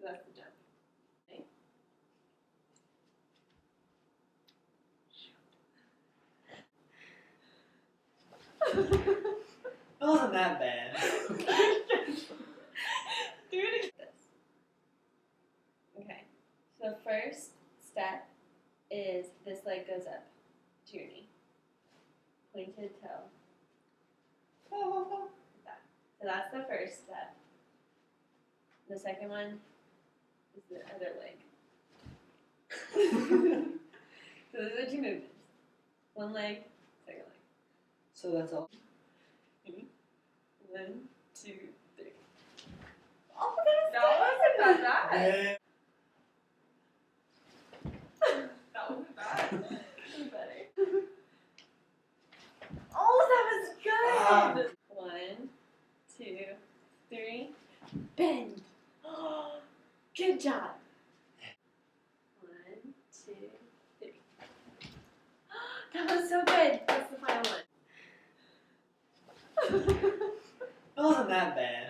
that's the jump. Okay. It wasn't that bad. Do it again. Okay. So the first step is this leg goes up to your knee. Pointed toe. Like that. So that's the first step. The second one is the other leg. So those are two movements. One leg, second leg. So that's all. 1, 2, 3. Oh, that wasn't that bad. That wasn't bad. That was better. Oh, that was good. 1, 2, 3. Bend. Good job. 1, 2, 3. That was so good. That's the final one. It wasn't that bad.